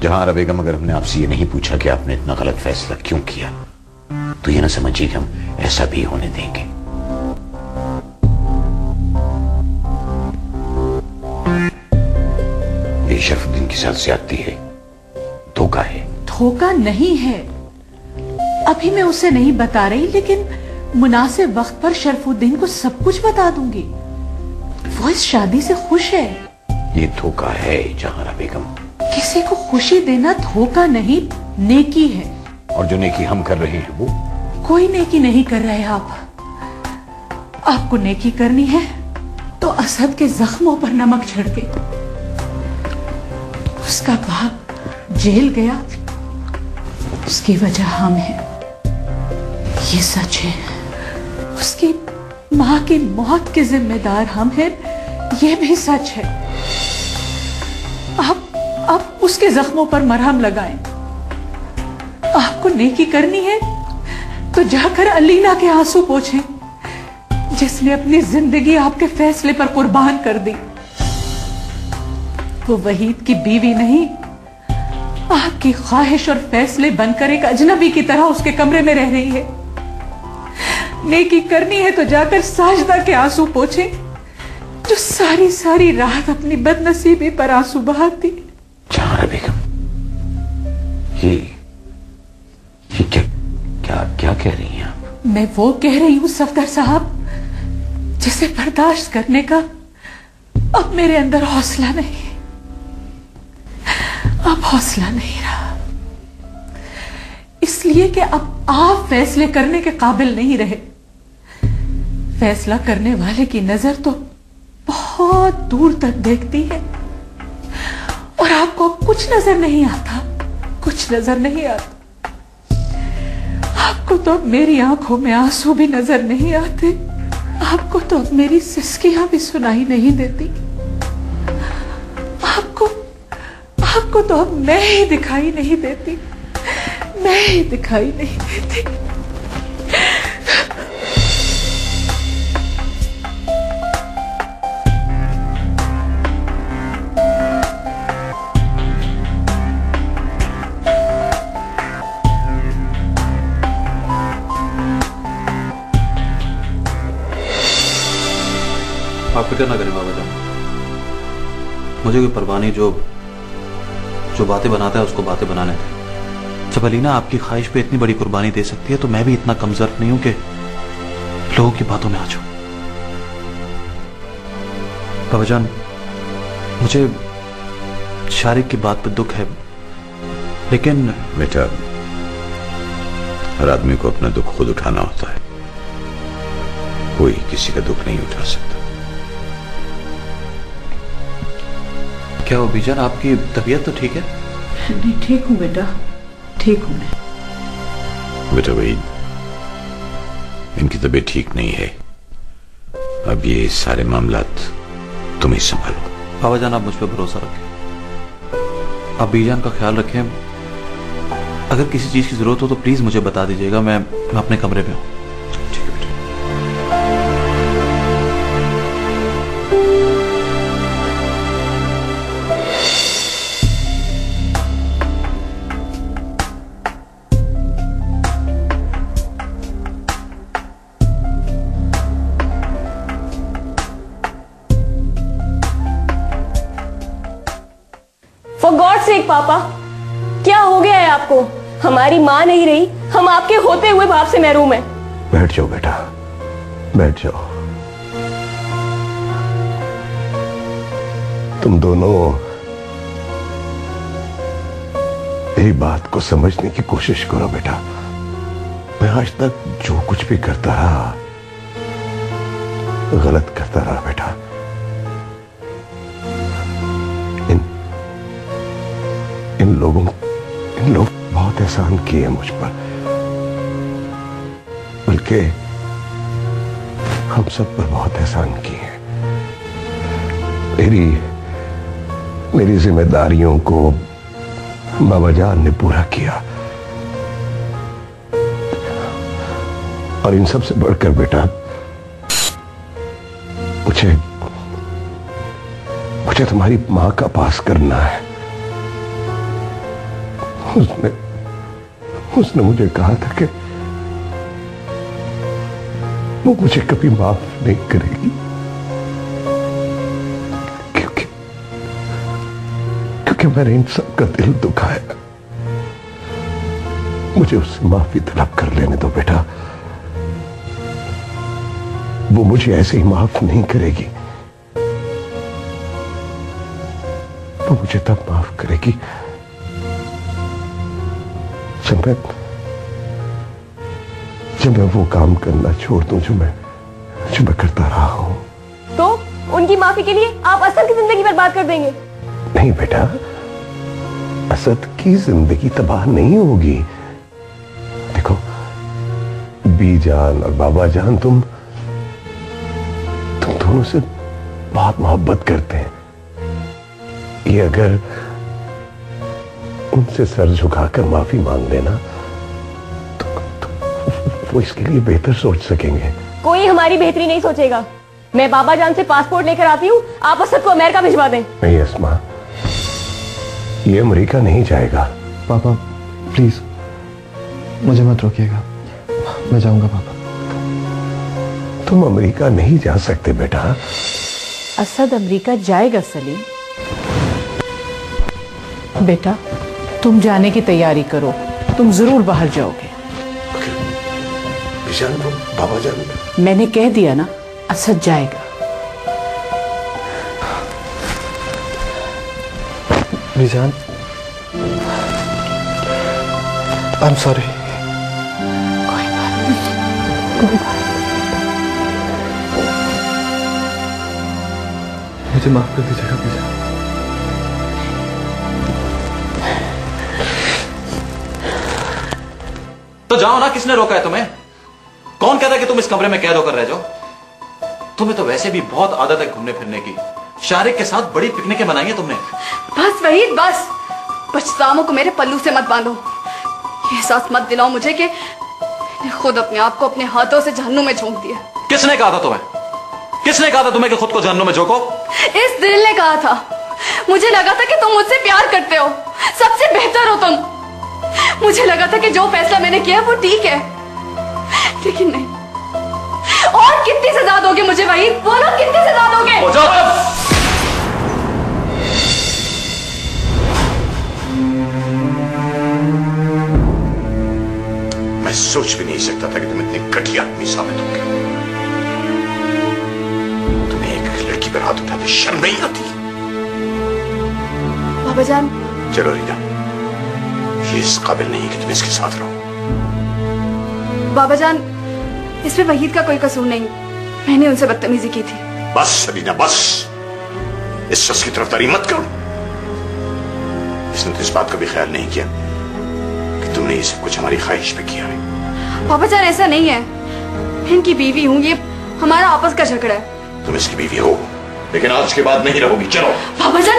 जहां बेगम, अगर हमने आपसे ये नहीं पूछा कि आपने इतना गलत फैसला क्यों किया, तो ये ना समझिए कि हम ऐसा भी होने देंगे। ये शरफुद्दीन के साथ ज्यादती है, धोखा है। धोखा नहीं है, अभी मैं उसे नहीं बता रही, लेकिन मुनासिब वक्त पर शरफुद्दीन को सब कुछ बता दूंगी। वो इस शादी से खुश है। ये धोखा है जहां बेगम। किसी को खुशी देना धोखा नहीं, नेकी है। और जो नेकी हम कर रहे हैं वो? कोई नेकी नहीं कर रहे आप। आपको नेकी करनी है तो असद के जख्मों पर नमक छिड़के। उसका बाप जेल गया, उसकी वजह हम हैं, ये सच है। उसकी मां की मौत के जिम्मेदार हम हैं, ये भी सच है। आप उसके जख्मों पर मरहम लगाएं। आपको नेकी करनी है तो जाकर अलीना के आंसू पोंछें, जिसने अपनी जिंदगी आपके फैसले पर कुर्बान कर दी। वो वहीद की बीवी नहीं, आपकी ख्वाहिश और फैसले बनकर एक अजनबी की तरह उसके कमरे में रह रही है। नेकी करनी है तो जाकर साजदा के आंसू पोंछें, जो सारी सारी रात अपनी बदनसीबी पर आंसू बहाती। जहां बेगम, ये क्या कह रही हैं आप? मैं वो कह रही हूं सफदर साहब, जिसे बर्दाश्त करने का अब मेरे अंदर हौसला नहीं। अब हौसला नहीं रहा, इसलिए कि अब आप फैसले करने के काबिल नहीं रहे। फैसला करने वाले की नजर तो बहुत दूर तक देखती है, और आपको कुछ नजर नहीं आता, कुछ नजर नहीं आता। आपको तो अब मेरी आंखों में आंसू भी नजर नहीं आते, आपको तो अब मेरी सिसकियां भी सुनाई नहीं देती। आपको तो अब मैं ही दिखाई नहीं देती, मैं ही दिखाई नहीं देती। आप फिक्र ना करें बाबा जान, मुझे कोई परवाह नहीं। जो बातें बनाता है उसको बातें बनाने दें। जब अलीना आपकी ख्वाहिश पे इतनी बड़ी कुर्बानी दे सकती है, तो मैं भी इतना कमजोर नहीं हूं कि लोगों की बातों में आ जाऊं। बाबा जान, मुझे शारिक की बात पे दुख है, लेकिन बेटा, हर आदमी को अपना दुख खुद उठाना होता है, कोई किसी का दुख नहीं उठा सकता। क्या हो बीजान, आपकी तबीयत तो ठीक है? नहीं, ठीक हूं बेटा, ठीक हूं मैं। बेटा वहीद, इनकी तबीयत ठीक नहीं है, अब ये सारे मामलात तुम ही संभालो। बाबा जान, आप मुझ पर भरोसा रखें, आप बीजान का ख्याल रखें। अगर किसी चीज की जरूरत हो तो प्लीज मुझे बता दीजिएगा, मैं अपने कमरे में हूं। For God's sake, पापा, क्या हो गया है आपको? हमारी माँ नहीं रही, हम आपके होते हुए बाप से महरूम हैं। बैठ जाओ बेटा, बैठ जाओ। तुम दोनों मेरी बात को समझने की कोशिश करो बेटा। मैं आज तक जो कुछ भी करता रहा, गलत करता रहा बेटा। इन लोग बहुत एहसान किए मुझ पर, बल्कि हम सब पर बहुत एहसान किए। मेरी जिम्मेदारियों को बाबा जान ने पूरा किया, और इन सब से बढ़कर बेटा मुझे तुम्हारी मां का पास करना है। उसने मुझे कहा था कि वो मुझे कभी माफ नहीं करेगी, क्योंकि मैंने इन सब का दिल दुखाया। मुझे उससे माफी तलब कर लेने दो बेटा। वो मुझे ऐसे ही माफ नहीं करेगी। वो मुझे तब माफ करेगी जब मैं वो काम करना छोड़ दूं जो मैं करता रहा हूं। तो उनकी माफी के लिए आप असद की जिंदगी बर्बाद कर देंगे? नहीं बेटा, असद की जिंदगी तबाह नहीं होगी। देखो बीजान और बाबा जान, तुम दोनों से बहुत मोहब्बत करते हैं। ये अगर उनसे सर झुकाकर माफी मांग लेना तो वो इसके लिए बेहतर सोच सकेंगे। कोई हमारी बेहतरी नहीं सोचेगा। मैं बाबा जान से पासपोर्ट लेकर आती हूँ, आप असद को अमेरिका भिजवा दें। नहीं अस्मा, ये अमेरिका नहीं जाएगा। पापा प्लीज मुझे मत रोकिएगा, मैं जाऊंगा। पापा तुम अमेरिका नहीं जा सकते बेटा। असद अमेरिका जाएगा सलीम। बेटा तुम जाने की तैयारी करो, तुम जरूर बाहर जाओगे। बाबा जान, मैंने कह दिया ना, असद जाएगा। बीजान, आई एम सॉरी। कोई बात नहीं, कोई बात नहीं। मुझे माफ कर दीजिएगा बीजान। तो जाओ ना, किसने रोका है तुम्हें? कौन कहता है कि तुम इस कमरे में कैद होकर रह जाओ? तुम्हें तो वैसे भी बहुत आदत है घूमने फिरने की। शारिक के साथ बड़ी पिकनिकें मनाई हैं तुमने। बस वहीद बस, पछतावों को मेरे पल्लू से मत बांधो। ये एहसास मत दिलाओ मुझे कि खुद अपने आप को अपने हाथों से जहन्नुम में झोंक दिया। किसने कहा था तुम्हें? किसने कहा था तुम्हें कि खुद को जहन्नुम में झोंको? इस दिल ने कहा था। मुझे लगा था कि तुम मुझसे प्यार करते हो, सबसे बेहतर हो तुम। मुझे लगा था कि जो फैसला मैंने किया वो ठीक है, लेकिन नहीं। और कितनी सजा दोगे मुझे वहीद? बोलो कितनी सजा दोगे? मैं सोच भी नहीं सकता था कि तुम इतनी घटिया आदमी साबित होगे। तुम्हें एक लड़की पर हाथ उठाते शर्म नहीं आती? बाबा जान, चलो रीना, ये इस काबिल नहीं कि तुम इसके साथ रहो। बाबा जान, इसमें वहीद का कोई कसूर नहीं। मैंने उनसे बदतमीजी की थी। बस रीना बस, इस शख्स की तरफदारी मत करो। इसने तो इस बात का भी ख्याल नहीं किया कि तुमने ये सब कुछ हमारी ख्वाहिश पे किया है। बाबा जान ऐसा नहीं है, मैं इनकी बीवी हूँ, ये हमारा आपस का झगड़ा है। तुम इसकी बीवी हो, लेकिन आज के बाद नहीं रहोगी। चलो। बाबा जान